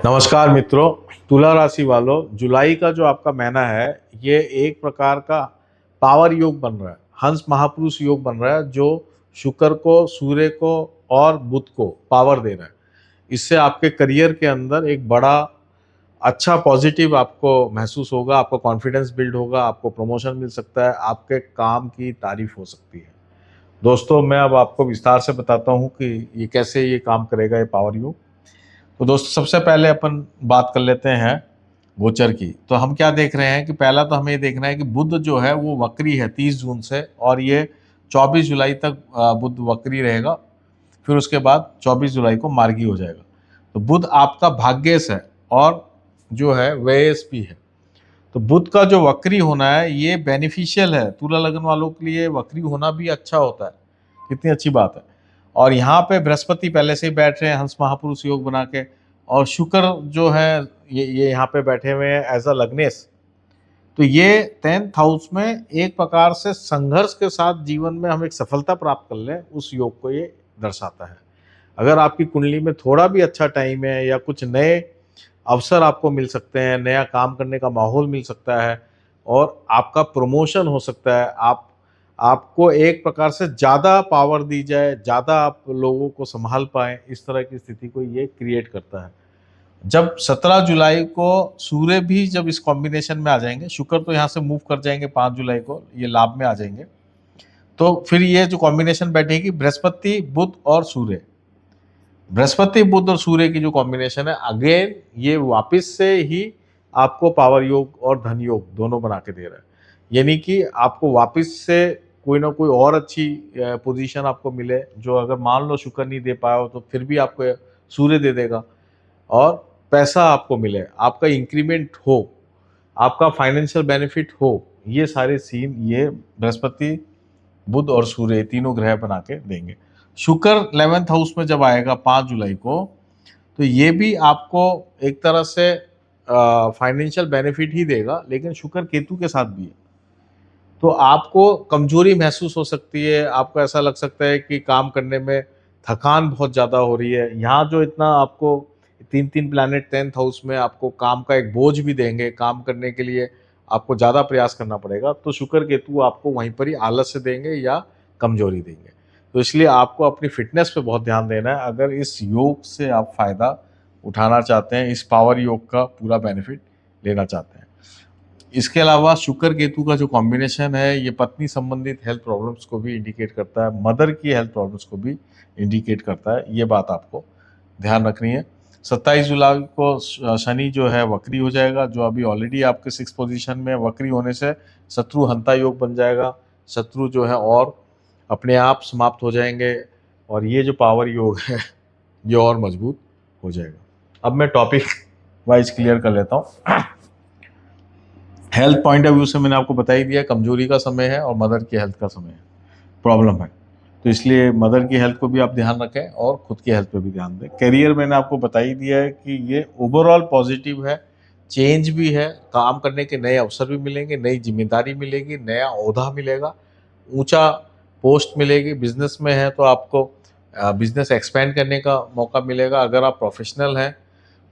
नमस्कार मित्रों। तुला राशि वालों, जुलाई का जो आपका महीना है ये एक प्रकार का पावर योग बन रहा है। हंस महापुरुष योग बन रहा है जो शुक्र को, सूर्य को और बुध को पावर दे रहा है। इससे आपके करियर के अंदर एक बड़ा अच्छा पॉजिटिव आपको महसूस होगा, आपको कॉन्फिडेंस बिल्ड होगा, आपको प्रमोशन मिल सकता है, आपके काम की तारीफ हो सकती है। दोस्तों, मैं अब आपको विस्तार से बताता हूँ कि ये कैसे ये काम करेगा, ये पावर योग। तो दोस्तों, सबसे पहले अपन बात कर लेते हैं गोचर की। तो हम क्या देख रहे हैं कि पहला तो हमें ये देखना है कि बुध जो है वो वक्री है 30 जून से, और ये 24 जुलाई तक बुध वक्री रहेगा। फिर उसके बाद 24 जुलाई को मार्गी हो जाएगा। तो बुध आपका भाग्येश है और जो है व्ययेश भी है। तो बुध का जो वक्री होना है ये बेनिफिशियल है। तुला लगन वालों के लिए वक्री होना भी अच्छा होता है। कितनी अच्छी बात है। और यहाँ पे बृहस्पति पहले से ही बैठ रहे हैं हंस महापुरुष योग बना के, और शुक्र जो है ये यहाँ पे बैठे हुए हैं एज अ लग्नेश। तो ये 10th हाउस में एक प्रकार से संघर्ष के साथ जीवन में हम एक सफलता प्राप्त कर लें, उस योग को ये दर्शाता है। अगर आपकी कुंडली में थोड़ा भी अच्छा टाइम है या कुछ नए अवसर आपको मिल सकते हैं, नया काम करने का माहौल मिल सकता है और आपका प्रमोशन हो सकता है, आपको एक प्रकार से ज़्यादा पावर दी जाए, ज़्यादा आप लोगों को संभाल पाएँ, इस तरह की स्थिति को ये क्रिएट करता है। जब 17 जुलाई को सूर्य भी जब इस कॉम्बिनेशन में आ जाएंगे, शुक्र तो यहाँ से मूव कर जाएंगे 5 जुलाई को, ये लाभ में आ जाएंगे। तो फिर ये जो कॉम्बिनेशन बैठेगी बृहस्पति, बुध और सूर्य, बृहस्पति, बुध और सूर्य की जो कॉम्बिनेशन है, अगेन ये वापस से ही आपको पावर योग और धन योग दोनों बना के दे रहा है। यानी कि आपको वापस से कोई ना कोई और अच्छी पोजीशन आपको मिले, जो अगर मान लो शुक्र नहीं दे पाया हो तो फिर भी आपको सूर्य दे देगा, और पैसा आपको मिले, आपका इंक्रीमेंट हो, आपका फाइनेंशियल बेनिफिट हो। ये सारे सीन ये बृहस्पति, बुध और सूर्य तीनों ग्रह बना के देंगे। शुक्र 11th हाउस में जब आएगा 5 जुलाई को, तो ये भी आपको एक तरह से फाइनेंशियल बेनिफिट ही देगा, लेकिन शुक्र केतु के साथ भी है। तो आपको कमजोरी महसूस हो सकती है, आपको ऐसा लग सकता है कि काम करने में थकान बहुत ज़्यादा हो रही है। यहाँ जो इतना आपको तीन तीन प्लैनेट 10th हाउस में आपको काम का एक बोझ भी देंगे, काम करने के लिए आपको ज़्यादा प्रयास करना पड़ेगा, तो शुक्र केतु आपको वहीं पर ही आलस्य देंगे या कमजोरी देंगे। तो इसलिए आपको अपनी फिटनेस पे बहुत ध्यान देना है अगर इस योग से आप फायदा उठाना चाहते हैं, इस पावर योग का पूरा बेनिफिट लेना चाहते हैं। इसके अलावा शुक्र केतु का जो कॉम्बिनेशन है ये पत्नी संबंधित हेल्थ प्रॉब्लम्स को भी इंडिकेट करता है, मदर की हेल्थ प्रॉब्लम्स को भी इंडिकेट करता है। ये बात आपको ध्यान रखनी है। 27 जुलाई को शनि जो है वक्री हो जाएगा, जो अभी ऑलरेडी आपके 6 पोजीशन में वक्री होने से शत्रु हंता योग बन जाएगा। शत्रु जो है और अपने आप समाप्त हो जाएंगे, और ये जो पावर योग है ये और मजबूत हो जाएगा। अब मैं टॉपिक वाइज क्लियर कर लेता हूँ। हेल्थ पॉइंट ऑफ व्यू से मैंने आपको बता ही दिया, कमजोरी का समय है और मदर की हेल्थ का समय है, प्रॉब्लम है। तो इसलिए मदर की हेल्थ को भी आप ध्यान रखें और खुद की हेल्थ पे भी ध्यान दें। करियर मैंने आपको बता ही दिया है कि ये ओवरऑल पॉजिटिव है, चेंज भी है, काम करने के नए अवसर भी मिलेंगे, नई जिम्मेदारी मिलेगी, नया ओहदा मिलेगा, ऊंचा पोस्ट मिलेगी। बिजनेस में है तो आपको बिजनेस एक्सपेंड करने का मौका मिलेगा। अगर आप प्रोफेशनल हैं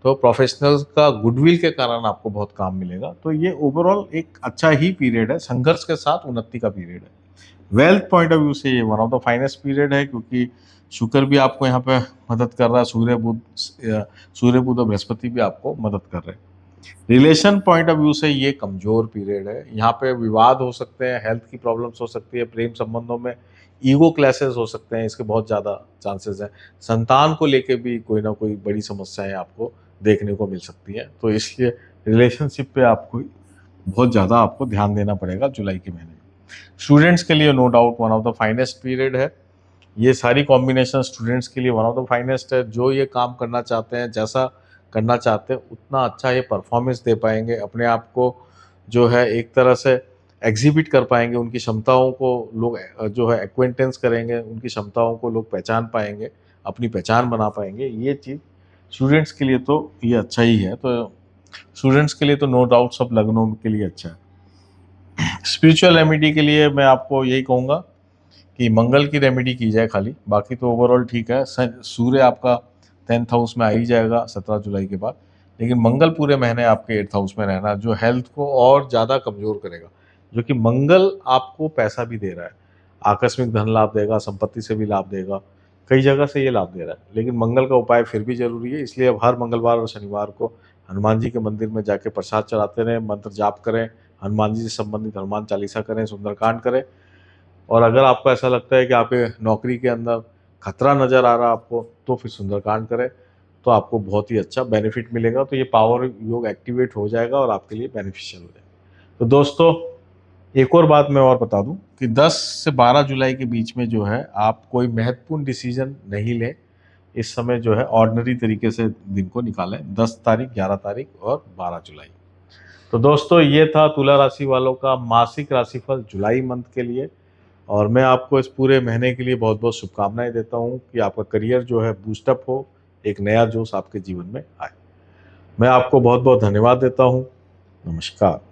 तो प्रोफेशनल्स का गुडविल के कारण आपको बहुत काम मिलेगा। तो ये ओवरऑल एक अच्छा ही पीरियड है, संघर्ष के साथ उन्नति का पीरियड है। वेल्थ पॉइंट ऑफ व्यू से ये one of the finest period है, क्योंकि शुक्र भी आपको यहाँ पे मदद कर रहा है, सूर्य बुध और बृहस्पति भी आपको मदद कर रहे हैं। रिलेशन पॉइंट ऑफ व्यू से ये कमजोर पीरियड है। यहाँ पे विवाद हो सकते हैं, हेल्थ की प्रॉब्लम्स हो सकती है, प्रेम संबंधों में ईगो क्लैशेस हो सकते हैं, इसके बहुत ज़्यादा चांसेस हैं। संतान को लेके भी कोई ना कोई बड़ी समस्याएं आपको देखने को मिल सकती हैं। तो इसलिए रिलेशनशिप पे आपको बहुत ज़्यादा आपको ध्यान देना पड़ेगा जुलाई के महीने में। स्टूडेंट्स के लिए no doubt one of the finest period है। ये सारी कॉम्बिनेशन स्टूडेंट्स के लिए वन ऑफ द फाइनेस्ट है। जो ये काम करना चाहते हैं, जैसा करना चाहते हैं, उतना अच्छा ये परफॉर्मेंस दे पाएंगे, अपने आप को जो है एक तरह से एग्जिबिट कर पाएंगे, उनकी क्षमताओं को लोग जो है एक्वेंटेंस करेंगे, उनकी क्षमताओं को लोग पहचान पाएंगे, अपनी पहचान बना पाएंगे। ये चीज़ स्टूडेंट्स के लिए तो ये अच्छा ही है। तो स्टूडेंट्स के लिए तो नो डाउट सब लग्नों के लिए अच्छा है। स्पिरिचुअल रेमेडी के लिए मैं आपको यही कहूँगा कि मंगल की रेमेडी की जाए खाली, बाकी तो ओवरऑल ठीक है। सूर्य आपका 10th हाउस में आ ही जाएगा 17 जुलाई के बाद। लेकिन मंगल पूरे महीने आपके 8th हाउस में रहना जो हेल्थ को और ज़्यादा कमज़ोर करेगा, जो कि मंगल आपको पैसा भी दे रहा है, आकस्मिक धन लाभ देगा, संपत्ति से भी लाभ देगा, कई जगह से ये लाभ दे रहा है। लेकिन मंगल का उपाय फिर भी ज़रूरी है, इसलिए अब हर मंगलवार और शनिवार को हनुमान जी के मंदिर में जाके प्रसाद चढ़ाते रहें, मंत्र जाप करें, हनुमान जी से संबंधित हनुमान चालीसा करें, सुंदरकांड करें। और अगर आपको ऐसा लगता है कि आपके नौकरी के अंदर खतरा नज़र आ रहा है आपको, तो फिर सुंदरकांड करें, तो आपको बहुत ही अच्छा बेनिफिट मिलेगा। तो ये पावर योग एक्टिवेट हो जाएगा और आपके लिए बेनिफिशियल हो जाएगा। तो दोस्तों, एक और बात मैं और बता दूं कि 10 से 12 जुलाई के बीच में जो है आप कोई महत्वपूर्ण डिसीजन नहीं लें। इस समय जो है ऑर्डिनरी तरीके से दिन को निकालें, 10 तारीख, 11 तारीख और 12 जुलाई। तो दोस्तों, ये था तुला राशि वालों का मासिक राशिफल जुलाई मंथ के लिए। और मैं आपको इस पूरे महीने के लिए बहुत बहुत शुभकामनाएं देता हूं कि आपका करियर जो है बूस्टअप हो, एक नया जोश आपके जीवन में आए। मैं आपको बहुत बहुत धन्यवाद देता हूं। नमस्कार।